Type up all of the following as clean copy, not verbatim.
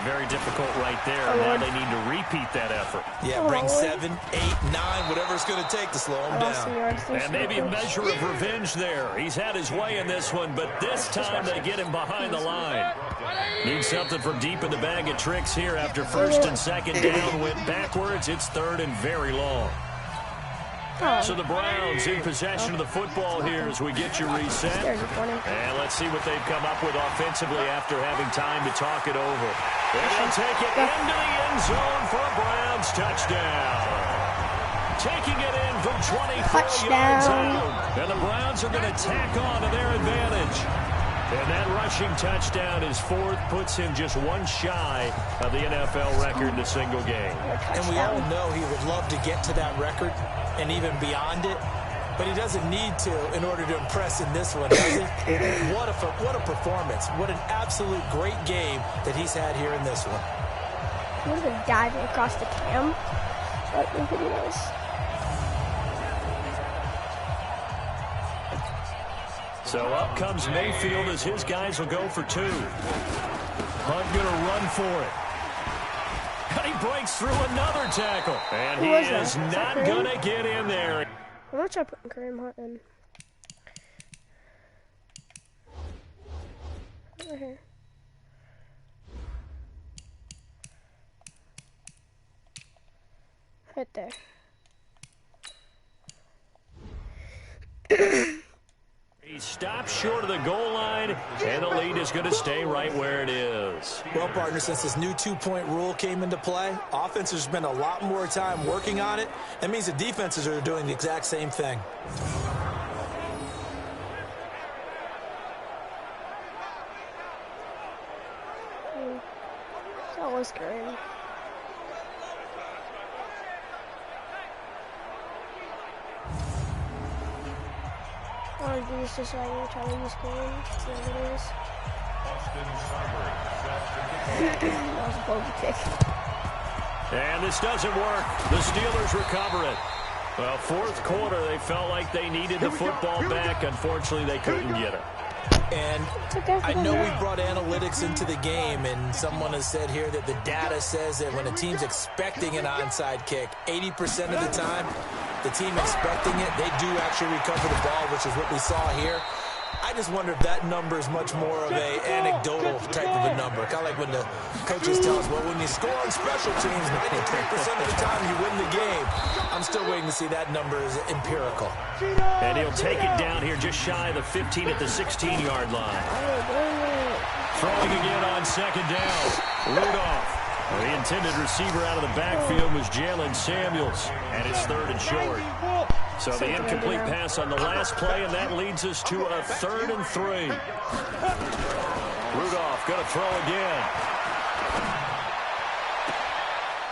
very difficult right there. Now they need to repeat that effort. Yeah, bring 7, 8, 9, whatever it's going to take to slow him down. And maybe a measure of revenge there. He's had his way in this one, but this time they get him behind the line. Need something from deep in the bag of tricks here after first and second down went backwards. It's third and very long. So the Browns in possession of the football here as we get you reset. And let's see what they've come up with offensively after having time to talk it over. And they'll take it into the end zone for a Browns touchdown. Taking it in from 24 yards out. And the Browns are going to tack on to their advantage. And that rushing touchdown is fourth, puts him just one shy of the NFL record in a single game. And we all know he would love to get to that record and even beyond it, but he doesn't need to in order to impress in this one, does he? What a performance. What an absolute great game that he's had here in this one. He would have been diving across the cam. But nobody knows. So up comes Mayfield as his guys will go for two. Hunt going to run for it. And he breaks through another tackle. And he is not going to get in there. I'm going to try putting Kareem Hunt in. Right here. Right there. He stops short of the goal line, and the lead is going to stay right where it is. Well, partner, since this new two-point rule came into play, offenses spend a lot more time working on it. That means the defenses are doing the exact same thing. That was Kareem. I want to do this just right here, try to use Kareem. See what it is. That was a bogey kick. And this doesn't work. The Steelers recover it. Well, fourth quarter, they felt like they needed the football back. Unfortunately, they couldn't get it. And I know we brought analytics into the game, and someone has said here that the data says that when a team's expecting an onside kick, 80% of the time, the team expecting it, they do actually recover the ball, which is what we saw here. I just wonder if that number is much more of a anecdotal type of a number. Kind of like when the coaches tell us, well, when you score on special teams, 93% of the time you win the game. I'm still waiting to see that number is empirical. And he'll take it down here just shy of the 15 at the 16-yard line. Throwing again on second down. Rudolph. The intended receiver out of the backfield was Jalen Samuels, and it's third and short. So the incomplete pass on the last play, and that leads us to a 3rd and 3. Rudolph going to throw again.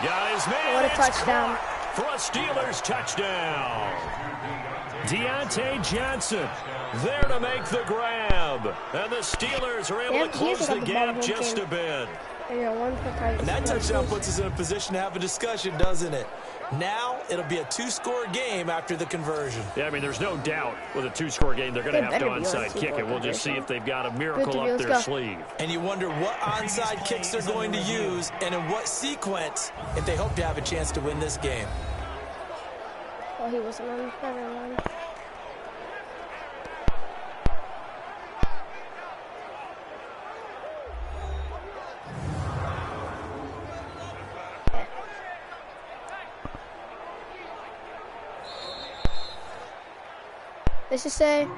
Got his man. What a touchdown. For a Steelers touchdown. Deontay Johnson there to make the grab. And the Steelers are able to close the gap just a bit. And that touchdown puts us in a position to have a discussion, doesn't it? Now it'll be a 2-score game after the conversion. Yeah, I mean, there's no doubt with a 2-score game they're going to have to onside kick it. We'll just see if they've got a miracle up their sleeve. And you wonder what onside kicks they're going to use and in what sequence if they hope to have a chance to win this game. Well, he wasn't on. Never mind. This is say.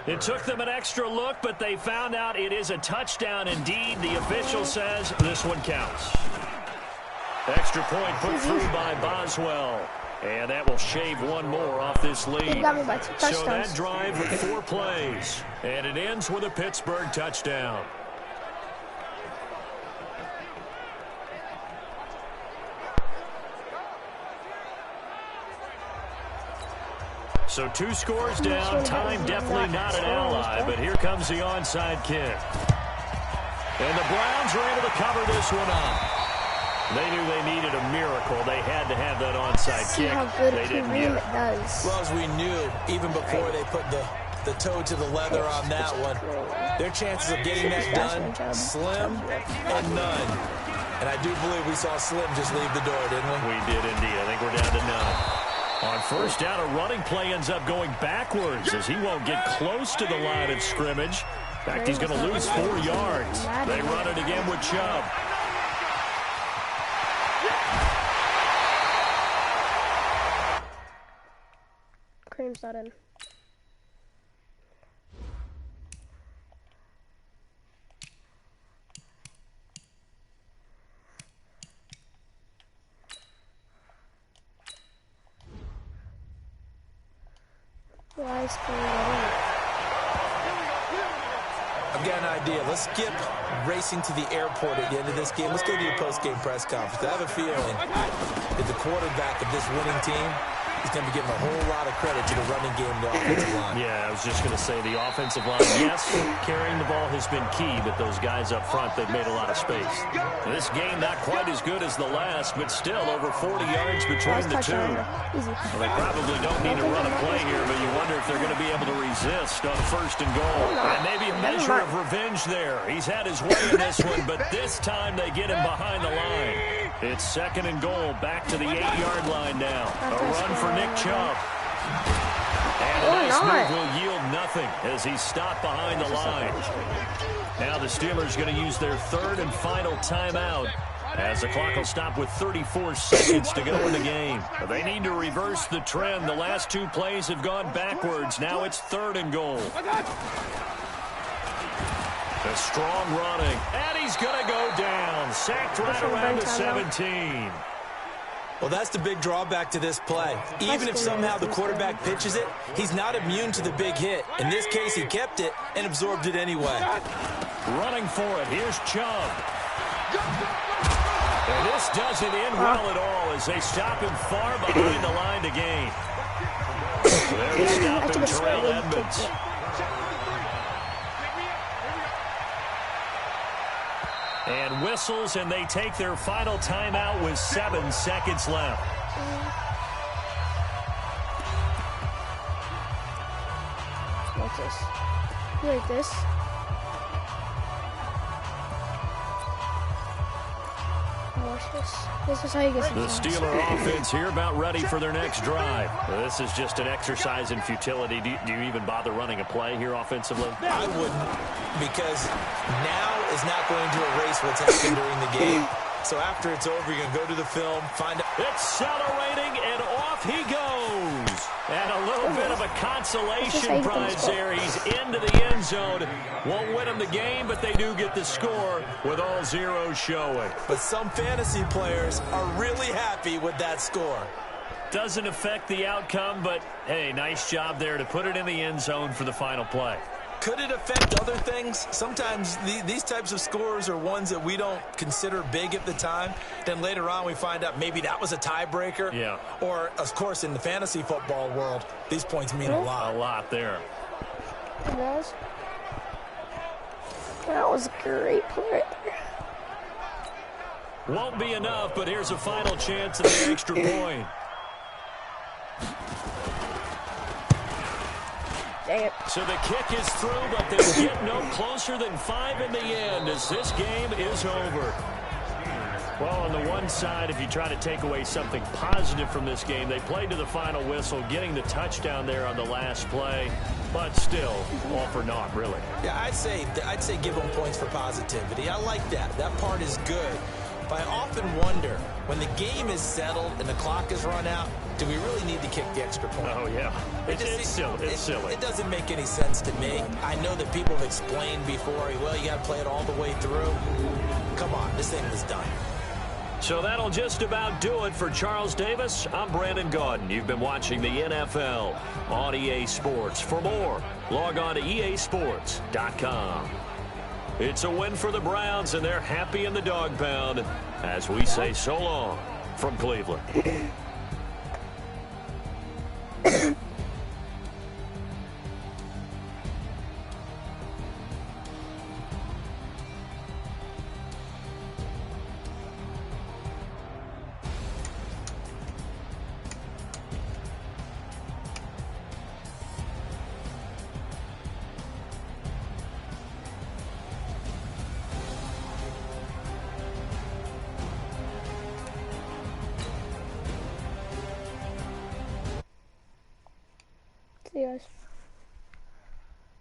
It took them an extra look, but they found out it is a touchdown indeed. The official says this one counts. Extra point put through by Boswell. And that will shave one more off this lead. So that drive with 4 plays. And it ends with a Pittsburgh touchdown. So 2 scores down. Time definitely not an ally, but here comes the onside kick. And the Browns are able to cover this one up. They knew they needed a miracle. They had to have that onside kick. How good they didn't get it. Does. Well, as we knew, even before they put the the toe to the leather on that one. Their chances of getting that done, slim and none. And I do believe we saw Slim just leave the door, didn't we? We did indeed. I think we're down to none. On first down, a running play ends up going backwards as he won't get close to the line of scrimmage. In fact, he's going to lose 4 yards. They run it again with Chubb. Cream's not in. Why is Cream not in? I've got an idea. Let's skip racing to the airport at the end of this game. Let's go to your post-game press conference. I have a feeling that the quarterback of this winning team is going to be giving a whole lot of credit to the running game and the offensive line. Yeah, I was just going to say the offensive line, yes, carrying the ball has been key, but those guys up front, they've made a lot of space. This game not quite as good as the last, but still over 40 yards between the two. Well, they probably don't need to run a play here, but you wonder if they're going to be able to resist on first and goal. And maybe a measure of revenge there. He's had his way in this one, but this time they get him behind the line. It's second and goal, back to the 8-yard line now. A run for Nick Chubb. And a nice move will yield nothing as he's stopped behind the line. Now the Steelers going to use their third and final timeout as the clock will stop with 34 seconds to go in the game. They need to reverse the trend. The last 2 plays have gone backwards. Now it's third and goal. A strong running, and he's going to go down. Sacked right around the 17. Well, that's the big drawback to this play. Even if somehow the quarterback pitches it, he's not immune to the big hit. In this case, he kept it and absorbed it anyway. Running for it. Here's Chubb. And this doesn't end well at all as they stop him far behind the line to gain. They're stopping Terrell Edmonds. And whistles, and they take their final timeout with 7 seconds left. Watch this. You like this? Watch this. This is how you get The Steeler offense here about ready for their next drive. This is just an exercise in futility. Do you even bother running a play here offensively? I wouldn't, because now is not going to erase what's happened during the game. So after it's over, you're going to go to the film, find out. Accelerating, and off he goes. And a little bit of a consolation prize there. He's into the end zone. Won't win him the game, but they do get the score with all zeros showing. But some fantasy players are really happy with that score. Doesn't affect the outcome, but, hey, nice job there to put it in the end zone for the final play. Could it affect other things? Sometimes these types of scores are ones that we don't consider big at the time. Then later on we find out maybe that was a tiebreaker. Yeah. Or, of course, in the fantasy football world, these points mean a lot. A lot there. Guys, that was a great play right there. Won't be enough, but here's a final chance at the extra point. So the kick is through, but they'll get no closer than 5 in the end as this game is over. Well, on the one side, if you try to take away something positive from this game, they played to the final whistle, getting the touchdown there on the last play, but still, all for naught, really. Yeah, I'd say give them points for positivity. I like that. That part is good. But I often wonder, when the game is settled and the clock is run out, do we really need to kick the extra point? Oh, yeah. It's silly. It doesn't make any sense to me. I know that people have explained before, well, you got to play it all the way through. Come on, this thing was done. So that'll just about do it for Charles Davis. I'm Brandon Gaudin. You've been watching the NFL on EA Sports. For more, log on to easports.com. It's a win for the Browns, and they're happy in the dog pound as we say so long from Cleveland. See you guys.